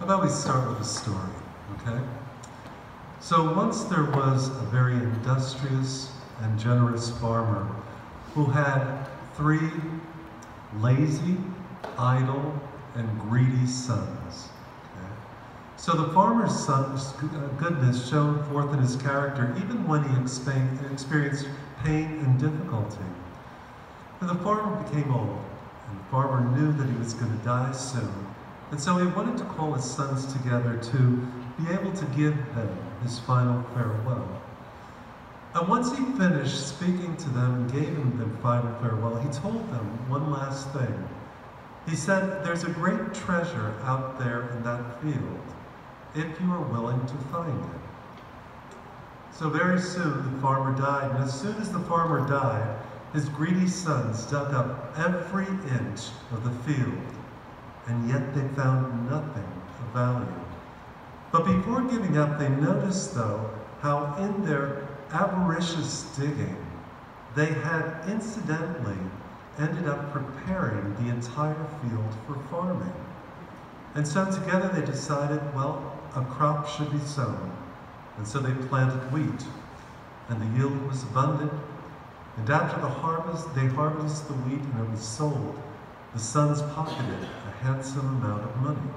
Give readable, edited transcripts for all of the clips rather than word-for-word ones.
about we start with a story, okay? So once there was a very industrious and generous farmer who had 3 lazy, idle, and greedy sons. Okay? So the farmer's son's goodness shone forth in his character even when he experienced pain and difficulty. And the farmer became old, and the farmer knew that he was going to die soon. And so he wanted to call his sons together to be able to give them his final farewell. And once he finished speaking to them and gave them their final farewell, he told them one last thing. He said, "There's a great treasure out there in that field, if you are willing to find it." So very soon the farmer died, and as soon as the farmer died, his greedy sons dug up every inch of the field, and yet they found nothing of value. But before giving up, they noticed, though, how in their avaricious digging, they had incidentally ended up preparing the entire field for farming. And so together they decided, well, a crop should be sown. And so they planted wheat, and the yield was abundant. And after the harvest, they harvested the wheat and it was sold. The sons pocketed a handsome amount of money.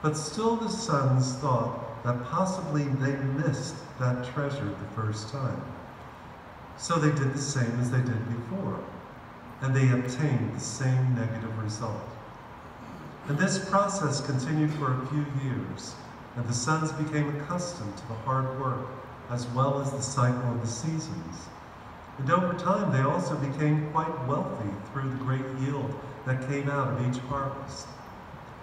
But still the sons thought that possibly they missed that treasure the first time. So they did the same as they did before, and they obtained the same negative result. And this process continued for a few years, and the sons became accustomed to the hard work as well as the cycle of the seasons. And over time, they also became quite wealthy through the great yield that came out of each harvest.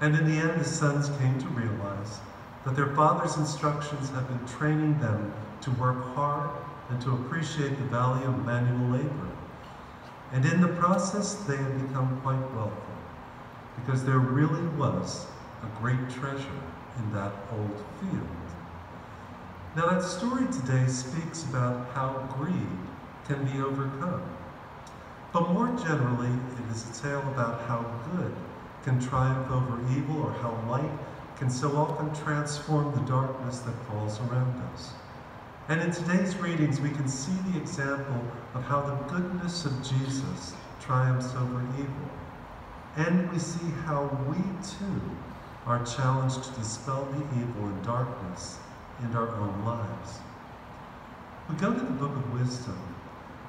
And in the end, the sons came to realize that their father's instructions had been training them to work hard and to appreciate the value of manual labor. And in the process, they had become quite wealthy, because there really was a great treasure in that old field. Now that story today speaks about how greed can be overcome. But more generally, it is a tale about how good can triumph over evil, or how light can so often transform the darkness that falls around us. And in today's readings, we can see the example of how the goodness of Jesus triumphs over evil. And we see how we too are challenged to dispel the evil and darkness in our own lives. We go to the book of Wisdom,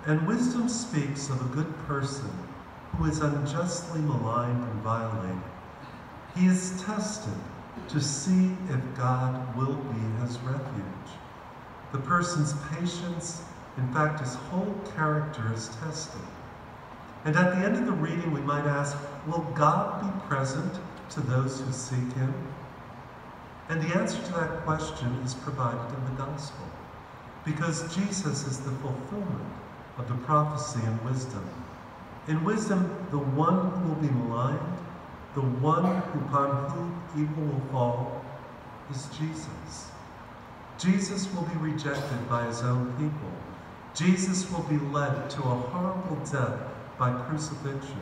and wisdom speaks of a good person who is unjustly maligned and violated. He is tested to see if God will be his refuge. The person's patience, in fact, his whole character is tested. And at the end of the reading, we might ask, will God be present to those who seek him? And the answer to that question is provided in the gospel, because Jesus is the fulfillment of the prophecy in wisdom. In wisdom, the one who will be maligned, the one upon whom evil will fall, is Jesus. Jesus will be rejected by his own people. Jesus will be led to a horrible death by crucifixion.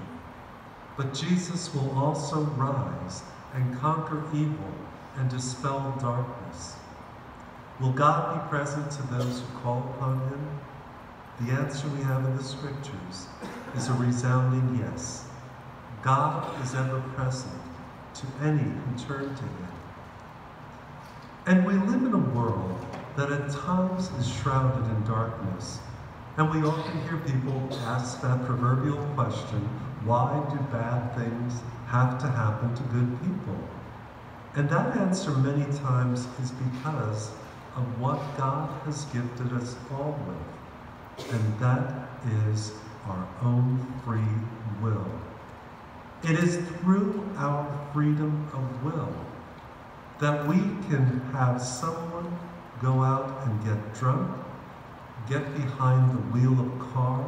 But Jesus will also rise and conquer evil and dispel darkness. Will God be present to those who call upon him? The answer we have in the scriptures is a resounding yes. God is ever present to any who turn to him. And we live in a world that at times is shrouded in darkness. And we often hear people ask that proverbial question, why do bad things have to happen to good people? And that answer many times is because of what God has gifted us all with, and that is our own free will. It is through our freedom of will that we can have someone go out and get drunk, get behind the wheel of a car,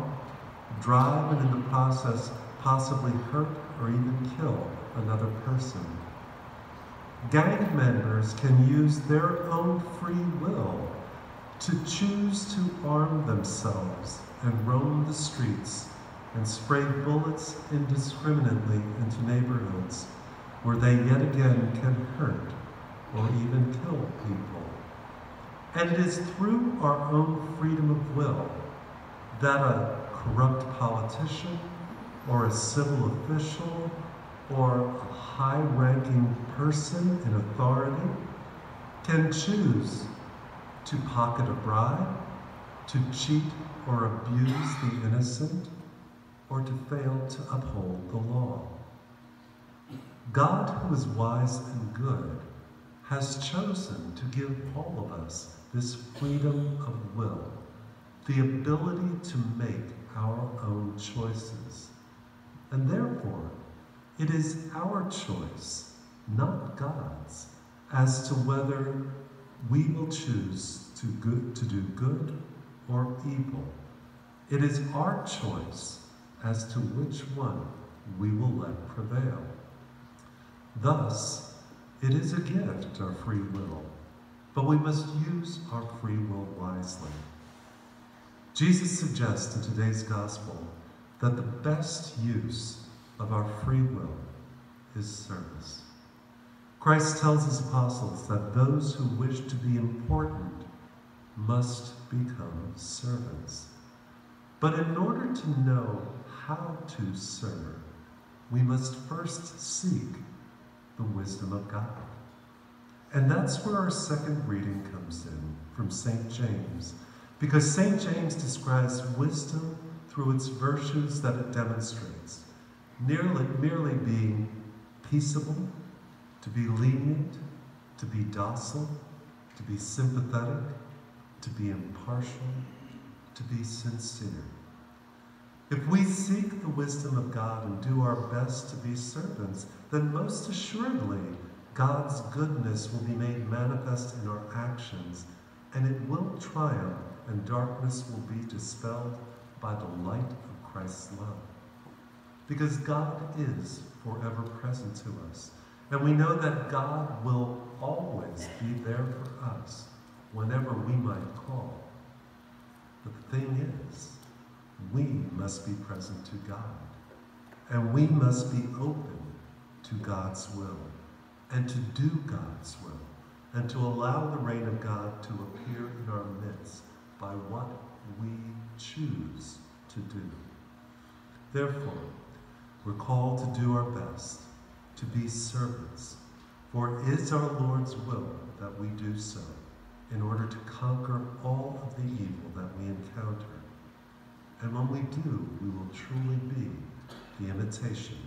drive, and in the process possibly hurt or even kill another person. Gang members can use their own free will to choose to arm themselves and roam the streets and spray bullets indiscriminately into neighborhoods, where they yet again can hurt or even kill people. And it is through our own freedom of will that a corrupt politician or a civil official or a high-ranking person in authority can choose to pocket a bribe, to cheat or abuse the innocent, or to fail to uphold the law. God, who is wise and good, has chosen to give all of us this freedom of will, the ability to make our own choices. And therefore, it is our choice, not God's, as to whether we will choose to do good or evil. It is our choice as to which one we will let prevail. Thus, it is a gift, our free will, but we must use our free will wisely. Jesus suggests in today's gospel that the best use of our free will is service. Christ tells his apostles that those who wish to be important must become servants. But in order to know how to serve, we must first seek the wisdom of God. And that's where our second reading comes in, from St. James, because St. James describes wisdom through its virtues that it demonstrates, merely being peaceable, to be lenient, to be docile, to be sympathetic, to be impartial, to be sincere. If we seek the wisdom of God and do our best to be servants, then most assuredly God's goodness will be made manifest in our actions, and it will triumph, and darkness will be dispelled by the light of Christ's love. Because God is forever present to us, and we know that God will always be there for us whenever we might call. But the thing is, we must be present to God, and we must be open to God's will, and to do God's will, and to allow the reign of God to appear in our midst by what we choose to do. Therefore, we're called to do our best, to be servants, for it is our Lord's will that we do so, in order to conquer all of the evil that we encounter. And when we do, we will truly be the imitation